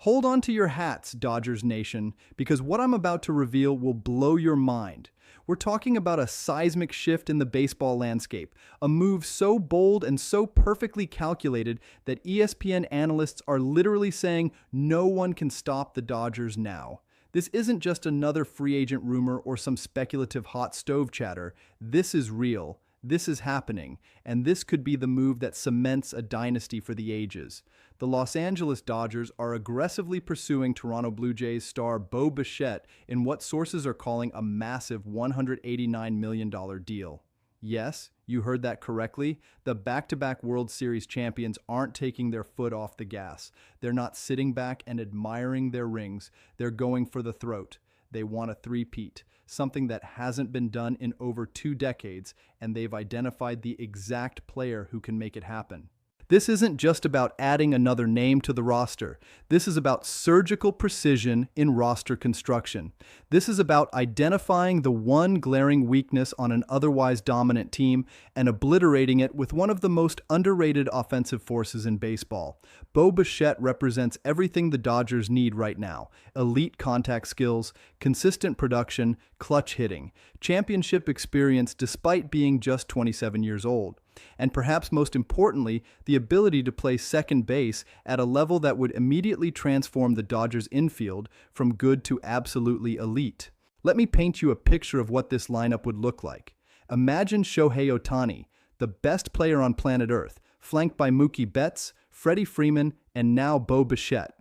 Hold on to your hats, Dodgers Nation, because what I'm about to reveal will blow your mind. We're talking about a seismic shift in the baseball landscape, a move so bold and so perfectly calculated that ESPN analysts are literally saying no one can stop the Dodgers now. This isn't just another free agent rumor or some speculative hot stove chatter. This is real. This is happening, and this could be the move that cements a dynasty for the ages. The Los Angeles Dodgers are aggressively pursuing Toronto Blue Jays star Bichette in what sources are calling a massive $189 million deal. Yes, you heard that correctly. The back-to-back World Series champions aren't taking their foot off the gas. They're not sitting back and admiring their rings. They're going for the throat. They want a three-peat, something that hasn't been done in over 2 decades, and they've identified the exact player who can make it happen. This isn't just about adding another name to the roster. This is about surgical precision in roster construction. This is about identifying the one glaring weakness on an otherwise dominant team and obliterating it with one of the most underrated offensive forces in baseball. Bichette represents everything the Dodgers need right now: elite contact skills, consistent production, clutch hitting, championship experience despite being just 27 years old. And perhaps most importantly, the ability to play second base at a level that would immediately transform the Dodgers' infield from good to absolutely elite. Let me paint you a picture of what this lineup would look like. Imagine Shohei Ohtani, the best player on planet Earth, flanked by Mookie Betts, Freddie Freeman, and now Bichette.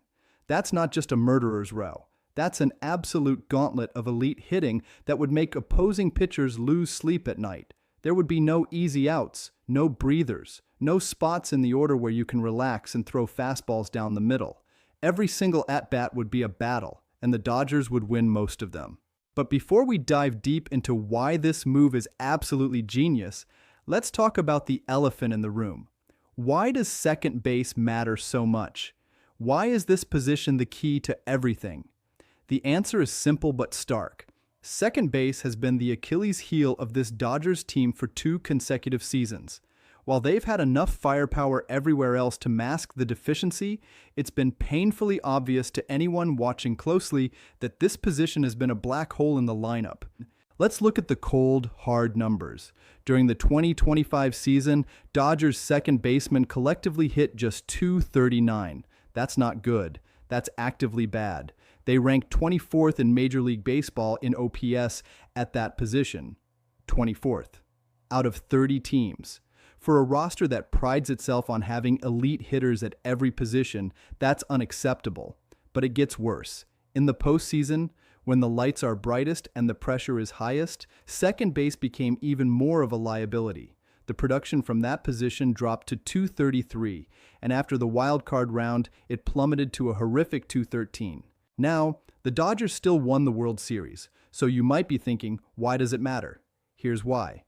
That's not just a murderer's row. That's an absolute gauntlet of elite hitting that would make opposing pitchers lose sleep at night. There would be no easy outs, no breathers, no spots in the order where you can relax and throw fastballs down the middle. Every single at-bat would be a battle, and the Dodgers would win most of them. But before we dive deep into why this move is absolutely genius, let's talk about the elephant in the room. Why does second base matter so much? Why is this position the key to everything? The answer is simple but stark. Second base has been the Achilles heel of this Dodgers team for 2 consecutive seasons. While they've had enough firepower everywhere else to mask the deficiency, it's been painfully obvious to anyone watching closely that this position has been a black hole in the lineup. Let's look at the cold, hard numbers. During the 2025 season, Dodgers second basemen collectively hit just .239. That's not good. That's actively bad. They ranked 24th in Major League Baseball in OPS at that position. 24th. Out of 30 teams. For a roster that prides itself on having elite hitters at every position, that's unacceptable. But it gets worse. In the postseason, when the lights are brightest and the pressure is highest, second base became even more of a liability. The production from that position dropped to .233, and after the wild card round, it plummeted to a horrific .213. Now, the Dodgers still won the World Series, so you might be thinking, why does it matter? Here's why.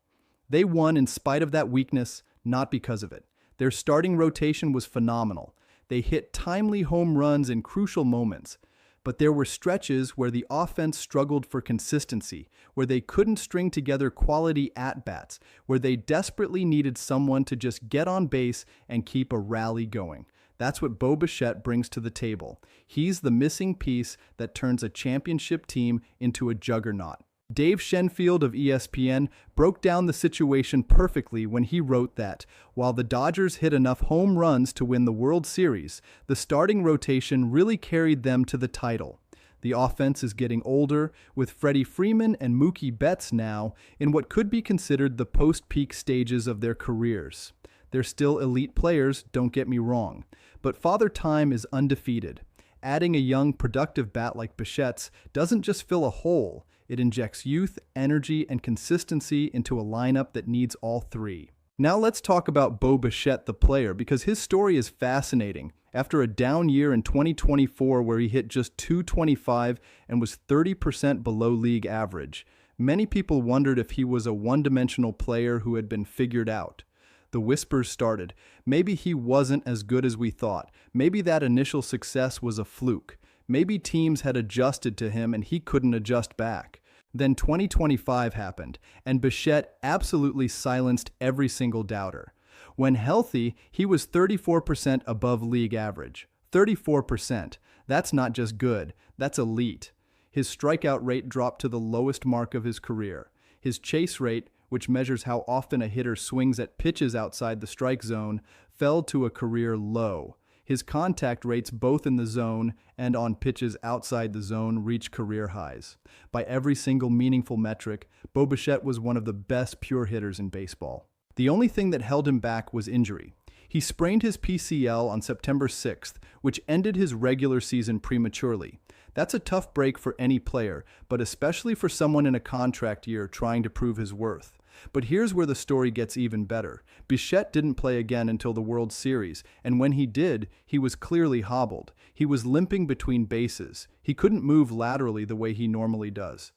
They won in spite of that weakness, not because of it. Their starting rotation was phenomenal. They hit timely home runs in crucial moments. But there were stretches where the offense struggled for consistency, where they couldn't string together quality at-bats, where they desperately needed someone to just get on base and keep a rally going. That's what Bichette brings to the table. He's the missing piece that turns a championship team into a juggernaut. Dave Schenfield of ESPN broke down the situation perfectly when he wrote that, while the Dodgers hit enough home runs to win the World Series, the starting rotation really carried them to the title. The offense is getting older, with Freddie Freeman and Mookie Betts now in what could be considered the post-peak stages of their careers. They're still elite players, don't get me wrong, but Father Time is undefeated. Adding a young, productive bat like Bichette's doesn't just fill a hole, it injects youth, energy, and consistency into a lineup that needs all three. Now let's talk about Bichette the player, because his story is fascinating. After a down year in 2024 where he hit just .225 and was 30% below league average, many people wondered if he was a one-dimensional player who had been figured out. The whispers started. Maybe he wasn't as good as we thought. Maybe that initial success was a fluke. Maybe teams had adjusted to him and he couldn't adjust back. Then 2025 happened, and Bichette absolutely silenced every single doubter. When healthy, he was 34% above league average. 34%. That's not just good, that's elite. His strikeout rate dropped to the lowest mark of his career. His chase rate, which measures how often a hitter swings at pitches outside the strike zone, fell to a career low. His contact rates both in the zone and on pitches outside the zone reached career highs. By every single meaningful metric, Bichette was one of the best pure hitters in baseball. The only thing that held him back was injury. He sprained his PCL on September 6th, which ended his regular season prematurely. That's a tough break for any player, but especially for someone in a contract year trying to prove his worth. But here's where the story gets even better. Bichette didn't play again until the World Series, and when he did, he was clearly hobbled. He was limping between bases. He couldn't move laterally the way he normally does.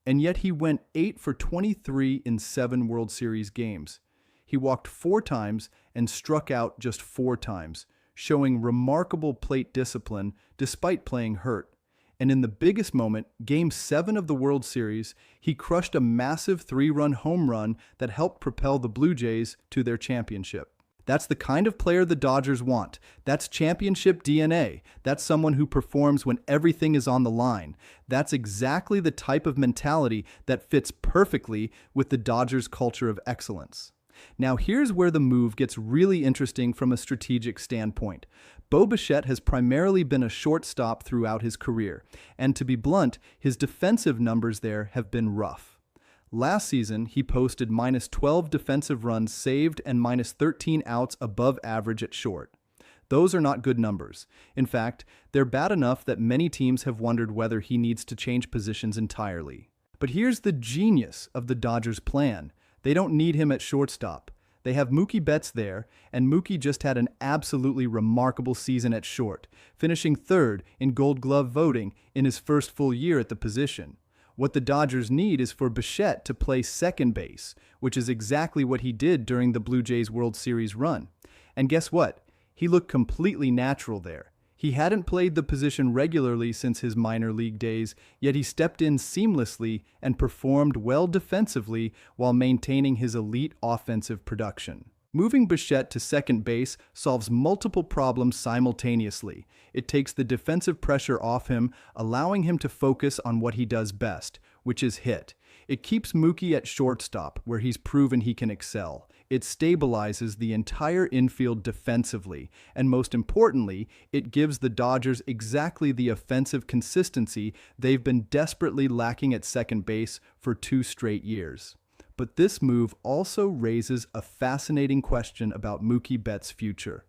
And yet he went 8 for 23 in 7 World Series games. He walked 4 times and struck out just 4 times, showing remarkable plate discipline despite playing hurt. And in the biggest moment, Game 7 of the World Series, he crushed a massive 3-run home run that helped propel the Blue Jays to their championship. That's the kind of player the Dodgers want. That's championship DNA. That's someone who performs when everything is on the line. That's exactly the type of mentality that fits perfectly with the Dodgers' culture of excellence. Now here's where the move gets really interesting from a strategic standpoint. Bichette has primarily been a shortstop throughout his career, and to be blunt, his defensive numbers there have been rough. Last season, he posted -12 defensive runs saved and -13 outs above average at short. Those are not good numbers. In fact, they're bad enough that many teams have wondered whether he needs to change positions entirely. But here's the genius of the Dodgers' plan. They don't need him at shortstop. They have Mookie Betts there, and Mookie just had an absolutely remarkable season at short, finishing 3rd in Gold Glove voting in his first full year at the position. What the Dodgers need is for Bichette to play second base, which is exactly what he did during the Blue Jays World Series run. And guess what? He looked completely natural there. He hadn't played the position regularly since his minor league days, yet he stepped in seamlessly and performed well defensively while maintaining his elite offensive production. Moving Bichette to second base solves multiple problems simultaneously. It takes the defensive pressure off him, allowing him to focus on what he does best, which is hit. It keeps Mookie at shortstop, where he's proven he can excel. It stabilizes the entire infield defensively, and most importantly, it gives the Dodgers exactly the offensive consistency they've been desperately lacking at second base for 2 straight years. But this move also raises a fascinating question about Mookie Betts' future.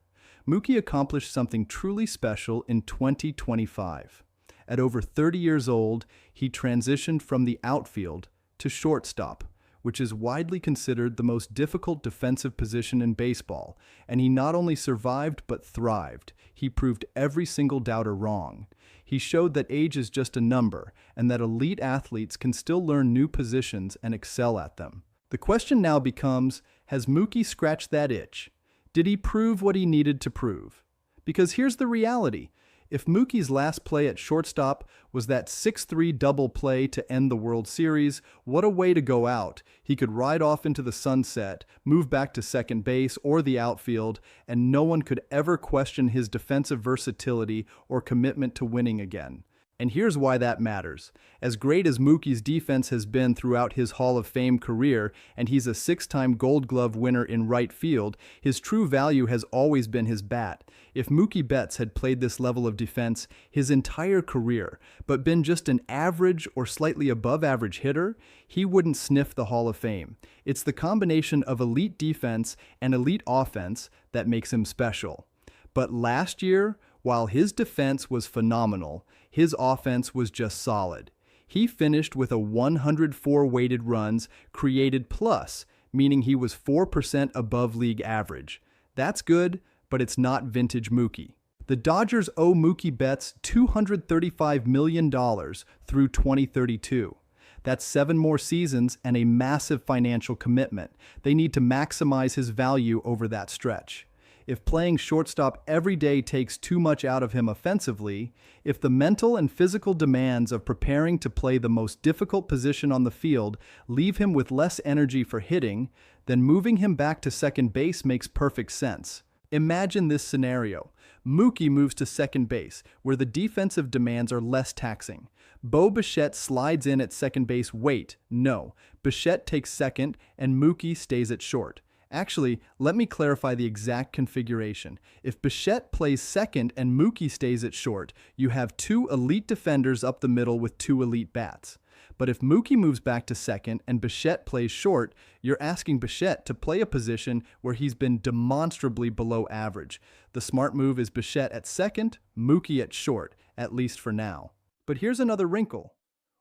Mookie accomplished something truly special in 2025. At over 30 years old, he transitioned from the outfield to shortstop, which is widely considered the most difficult defensive position in baseball, and he not only survived but thrived. He proved every single doubter wrong. He showed that age is just a number, and that elite athletes can still learn new positions and excel at them. The question now becomes, has Mookie scratched that itch? Did he prove what he needed to prove? Because here's the reality. If Mookie's last play at shortstop was that 6-3 double play to end the World Series, what a way to go out. He could ride off into the sunset, move back to second base or the outfield, and no one could ever question his defensive versatility or commitment to winning again. And here's why that matters. As great as Mookie's defense has been throughout his Hall of Fame career, and he's a 6-time Gold Glove winner in right field, his true value has always been his bat. If Mookie Betts had played this level of defense his entire career, but been just an average or slightly above average hitter, he wouldn't sniff the Hall of Fame. It's the combination of elite defense and elite offense that makes him special. But last year, while his defense was phenomenal, his offense was just solid. He finished with a 104 weighted runs created plus, meaning he was 4% above league average. That's good, but it's not vintage Mookie. The Dodgers owe Mookie Betts $235 million through 2032. That's 7 more seasons and a massive financial commitment. They need to maximize his value over that stretch. If playing shortstop every day takes too much out of him offensively, if the mental and physical demands of preparing to play the most difficult position on the field leave him with less energy for hitting, then moving him back to second base makes perfect sense. Imagine this scenario. Mookie moves to second base, where the defensive demands are less taxing. Bichette slides in at second base. Wait, no. Bichette takes second, and Mookie stays at short. Actually, let me clarify the exact configuration. If Bichette plays second and Mookie stays at short, you have two elite defenders up the middle with two elite bats. But if Mookie moves back to second and Bichette plays short, you're asking Bichette to play a position where he's been demonstrably below average. The smart move is Bichette at second, Mookie at short, at least for now. But here's another wrinkle.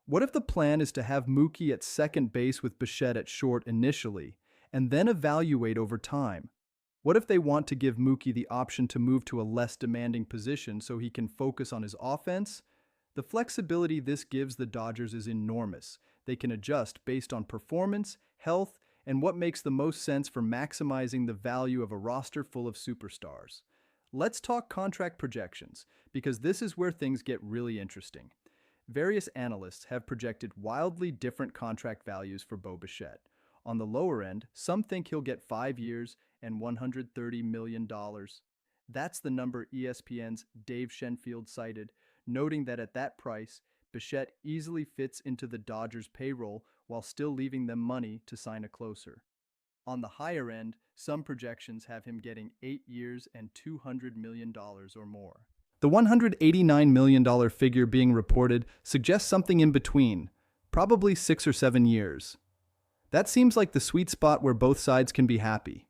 What if the plan is to have Mookie at second base with Bichette at short initially, and then evaluate over time? What if they want to give Mookie the option to move to a less demanding position so he can focus on his offense? The flexibility this gives the Dodgers is enormous. They can adjust based on performance, health, and what makes the most sense for maximizing the value of a roster full of superstars. Let's talk contract projections, because this is where things get really interesting. Various analysts have projected wildly different contract values for Bichette. On the lower end, some think he'll get 5 years and $130 million. That's the number ESPN's Dave Schenfield cited, noting that at that price, Bichette easily fits into the Dodgers' payroll while still leaving them money to sign a closer. On the higher end, some projections have him getting 8 years and $200 million or more. The $189 million figure being reported suggests something in between, probably 6 or 7 years. That seems like the sweet spot where both sides can be happy.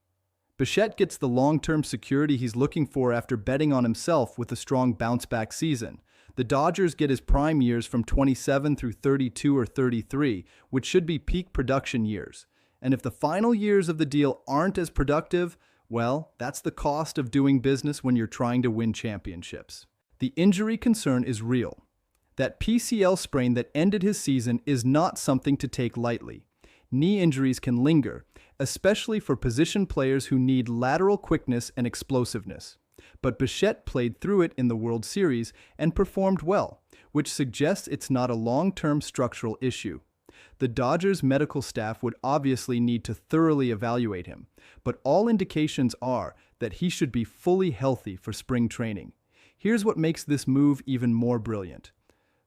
Bichette gets the long-term security he's looking for after betting on himself with a strong bounce-back season. The Dodgers get his prime years from 27 through 32 or 33, which should be peak production years. And if the final years of the deal aren't as productive, well, that's the cost of doing business when you're trying to win championships. The injury concern is real. That PCL sprain that ended his season is not something to take lightly. Knee injuries can linger, especially for position players who need lateral quickness and explosiveness. But Bichette played through it in the World Series and performed well, which suggests it's not a long-term structural issue. The Dodgers' medical staff would obviously need to thoroughly evaluate him, but all indications are that he should be fully healthy for spring training. Here's what makes this move even more brilliant.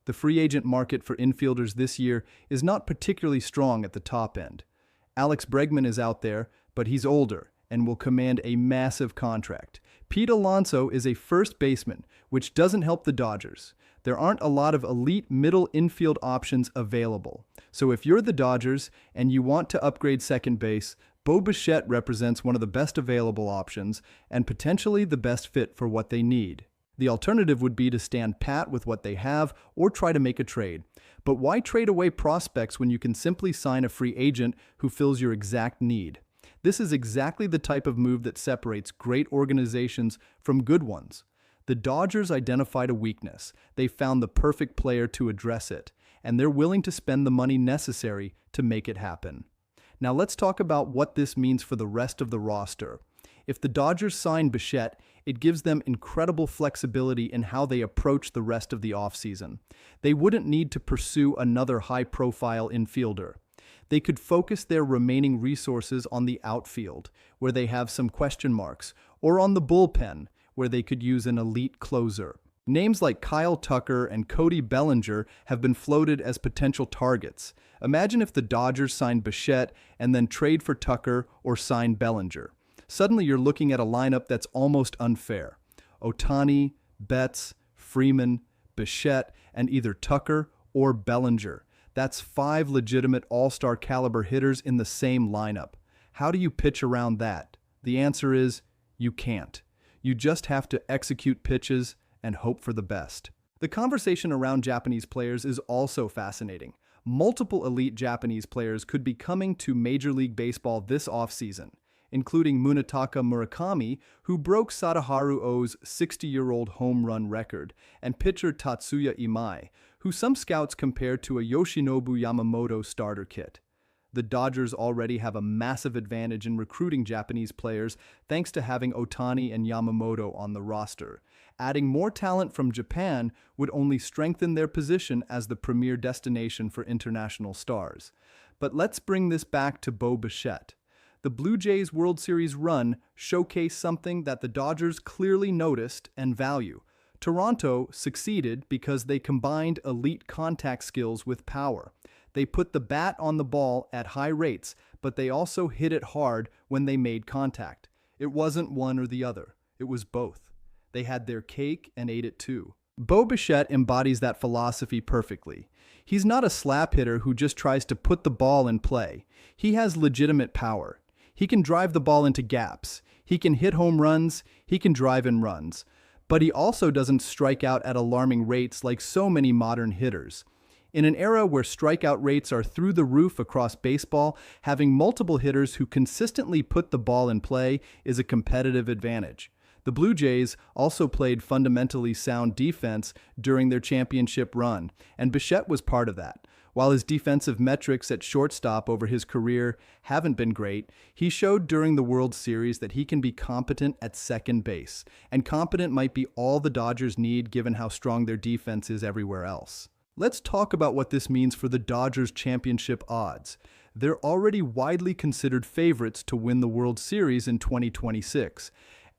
The free agent market for infielders this year is not particularly strong at the top end. Alex Bregman is out there, but he's older and will command a massive contract. Pete Alonso is a first baseman, which doesn't help the Dodgers. There aren't a lot of elite middle infield options available. So if you're the Dodgers and you want to upgrade second base, Bichette represents one of the best available options and potentially the best fit for what they need. The alternative would be to stand pat with what they have or try to make a trade. But why trade away prospects when you can simply sign a free agent who fills your exact need? This is exactly the type of move that separates great organizations from good ones. The Dodgers identified a weakness. They found the perfect player to address it, and they're willing to spend the money necessary to make it happen. Now let's talk about what this means for the rest of the roster. If the Dodgers sign Bichette, it gives them incredible flexibility in how they approach the rest of the offseason. They wouldn't need to pursue another high-profile infielder. They could focus their remaining resources on the outfield, where they have some question marks, or on the bullpen, where they could use an elite closer. Names like Kyle Tucker and Cody Bellinger have been floated as potential targets. Imagine if the Dodgers signed Bichette and then trade for Tucker or sign Bellinger. Suddenly you're looking at a lineup that's almost unfair. Ohtani, Betts, Freeman, Bichette, and either Tucker or Bellinger. That's 5 legitimate all-star caliber hitters in the same lineup. How do you pitch around that? The answer is, you can't. You just have to execute pitches and hope for the best. The conversation around Japanese players is also fascinating. Multiple elite Japanese players could be coming to Major League Baseball this offseason, including Munetaka Murakami, who broke Sadaharu Oh's 60-year-old home run record, and pitcher Tatsuya Imai, who some scouts compare to a Yoshinobu Yamamoto starter kit. The Dodgers already have a massive advantage in recruiting Japanese players thanks to having Ohtani and Yamamoto on the roster. Adding more talent from Japan would only strengthen their position as the premier destination for international stars. But let's bring this back to Bichette. The Blue Jays' World Series run showcased something that the Dodgers clearly noticed and value. Toronto succeeded because they combined elite contact skills with power. They put the bat on the ball at high rates, but they also hit it hard when they made contact. It wasn't one or the other. It was both. They had their cake and ate it too. Bichette embodies that philosophy perfectly. He's not a slap hitter who just tries to put the ball in play. He has legitimate power. He can drive the ball into gaps. He can hit home runs. He can drive in runs. But he also doesn't strike out at alarming rates like so many modern hitters. In an era where strikeout rates are through the roof across baseball, having multiple hitters who consistently put the ball in play is a competitive advantage. The Blue Jays also played fundamentally sound defense during their championship run, and Bichette was part of that. While his defensive metrics at shortstop over his career haven't been great, he showed during the World Series that he can be competent at second base, and competent might be all the Dodgers need given how strong their defense is everywhere else. Let's talk about what this means for the Dodgers' championship odds. They're already widely considered favorites to win the World Series in 2026.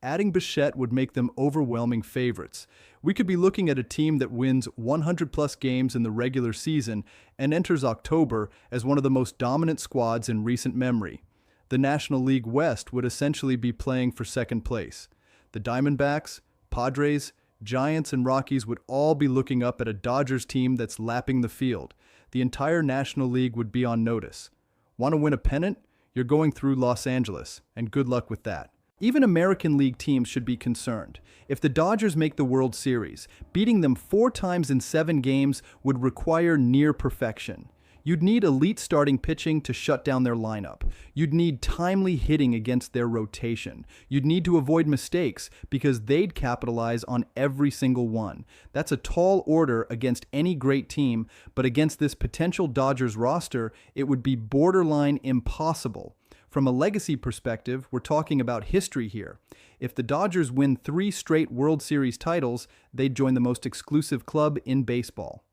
Adding Bichette would make them overwhelming favorites. We could be looking at a team that wins 100-plus games in the regular season and enters October as one of the most dominant squads in recent memory. The National League West would essentially be playing for second place. The Diamondbacks, Padres, Giants, and Rockies would all be looking up at a Dodgers team that's lapping the field. The entire National League would be on notice. Want to win a pennant? You're going through Los Angeles, and good luck with that. Even American League teams should be concerned. If the Dodgers make the World Series, beating them 4 times in 7 games would require near perfection. You'd need elite starting pitching to shut down their lineup. You'd need timely hitting against their rotation. You'd need to avoid mistakes because they'd capitalize on every single one. That's a tall order against any great team, but against this potential Dodgers roster, it would be borderline impossible. From a legacy perspective, we're talking about history here. If the Dodgers win 3 straight World Series titles, they'd join the most exclusive club in baseball.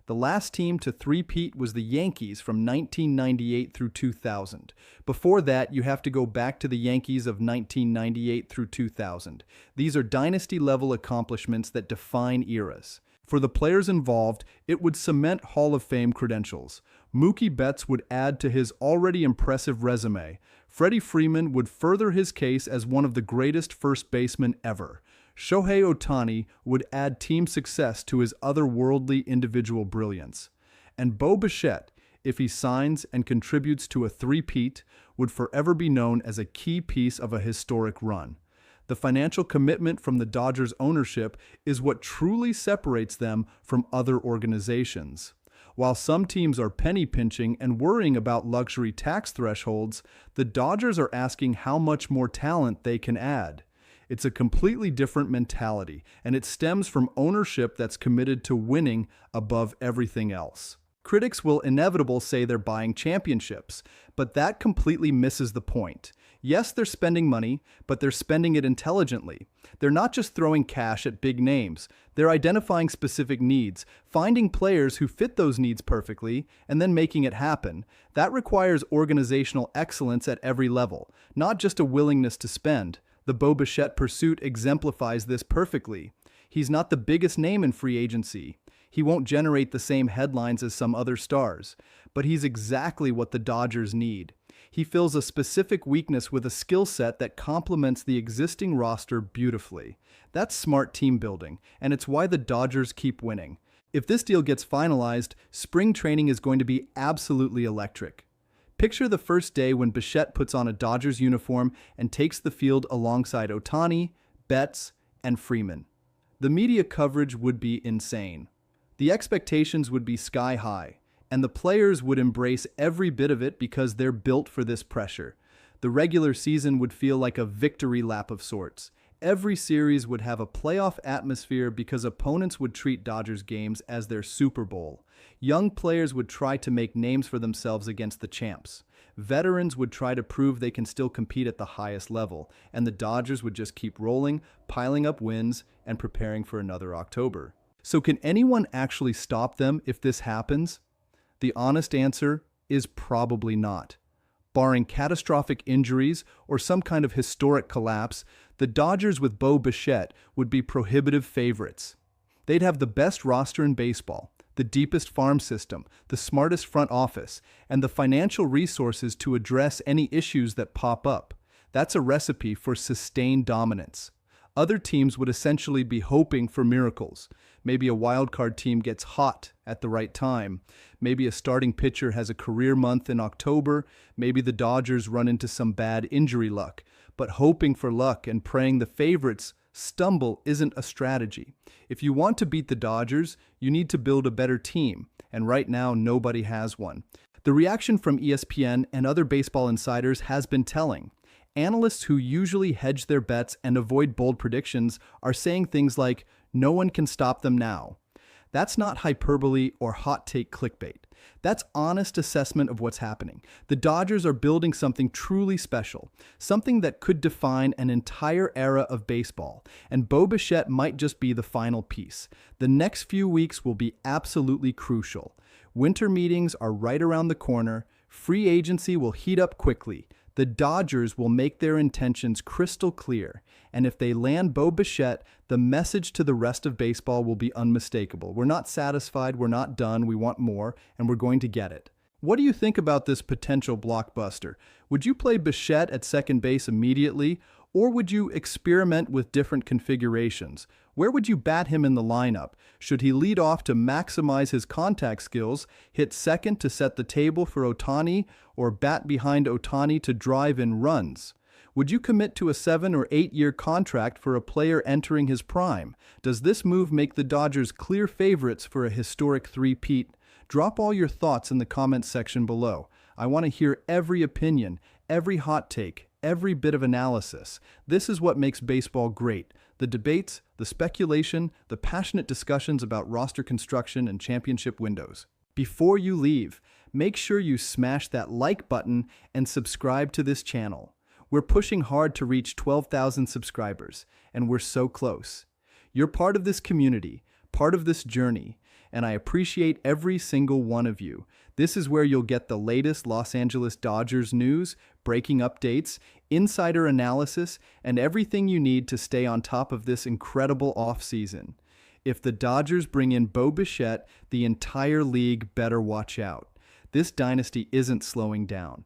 The last team to three-peat was the Yankees from 1998 through 2000. Before that, you have to go back to the Yankees of 1998 through 2000. These are dynasty-level accomplishments that define eras. For the players involved, it would cement Hall of Fame credentials. Mookie Betts would add to his already impressive resume. Freddie Freeman would further his case as one of the greatest first basemen ever. Shohei Ohtani would add team success to his otherworldly individual brilliance. And Bichette, if he signs and contributes to a three-peat, would forever be known as a key piece of a historic run. The financial commitment from the Dodgers' ownership is what truly separates them from other organizations. While some teams are penny pinching and worrying about luxury tax thresholds, the Dodgers are asking how much more talent they can add. It's a completely different mentality, and it stems from ownership that's committed to winning above everything else. Critics will inevitably say they're buying championships, but that completely misses the point. Yes, they're spending money, but they're spending it intelligently. They're not just throwing cash at big names. They're identifying specific needs, finding players who fit those needs perfectly, and then making it happen. That requires organizational excellence at every level, not just a willingness to spend. The Bichette pursuit exemplifies this perfectly. He's not the biggest name in free agency. He won't generate the same headlines as some other stars, but he's exactly what the Dodgers need. He fills a specific weakness with a skill set that complements the existing roster beautifully. That's smart team building, and it's why the Dodgers keep winning. If this deal gets finalized, spring training is going to be absolutely electric. Picture the first day when Bichette puts on a Dodgers uniform and takes the field alongside Ohtani, Betts, and Freeman. The media coverage would be insane. The expectations would be sky high, and the players would embrace every bit of it because they're built for this pressure. The regular season would feel like a victory lap of sorts. Every series would have a playoff atmosphere because opponents would treat Dodgers games as their Super Bowl. Young players would try to make names for themselves against the champs. Veterans would try to prove they can still compete at the highest level, and the Dodgers would just keep rolling, piling up wins, and preparing for another October. So can anyone actually stop them if this happens? The honest answer is probably not. Barring catastrophic injuries or some kind of historic collapse, the Dodgers with Bo Bichette would be prohibitive favorites. They'd have the best roster in baseball, the deepest farm system, the smartest front office, and the financial resources to address any issues that pop up. That's a recipe for sustained dominance. Other teams would essentially be hoping for miracles. Maybe a wildcard team gets hot at the right time. Maybe a starting pitcher has a career month in October. Maybe the Dodgers run into some bad injury luck. But hoping for luck and praying the favorites stumble isn't a strategy. If you want to beat the Dodgers, you need to build a better team, and right now nobody has one. The reaction from ESPN and other baseball insiders has been telling. Analysts who usually hedge their bets and avoid bold predictions are saying things like, "No one can stop them now." That's not hyperbole or hot take clickbait. That's honest assessment of what's happening. The Dodgers are building something truly special, something that could define an entire era of baseball, and Bo Bichette might just be the final piece. The next few weeks will be absolutely crucial. Winter meetings are right around the corner. Free agency will heat up quickly. The Dodgers will make their intentions crystal clear, and if they land Bo Bichette, the message to the rest of baseball will be unmistakable. We're not satisfied, we're not done, we want more, and we're going to get it. What do you think about this potential blockbuster? Would you play Bichette at second base immediately, or would you experiment with different configurations? Where would you bat him in the lineup? Should he lead off to maximize his contact skills, hit second to set the table for Ohtani, or bat behind Ohtani to drive in runs? Would you commit to a 7 or 8 year contract for a player entering his prime? Does this move make the Dodgers clear favorites for a historic three-peat? Drop all your thoughts in the comments section below. I want to hear every opinion, every hot take, every bit of analysis. This is what makes baseball great. The debates, the speculation, the passionate discussions about roster construction and championship windows. Before you leave, make sure you smash that like button and subscribe to this channel. We're pushing hard to reach 12,000 subscribers, and we're so close. You're part of this community, part of this journey, and I appreciate every single one of you. This is where you'll get the latest Los Angeles Dodgers news, breaking updates, insider analysis, and everything you need to stay on top of this incredible offseason. If the Dodgers bring in Bo Bichette, the entire league better watch out. This dynasty isn't slowing down.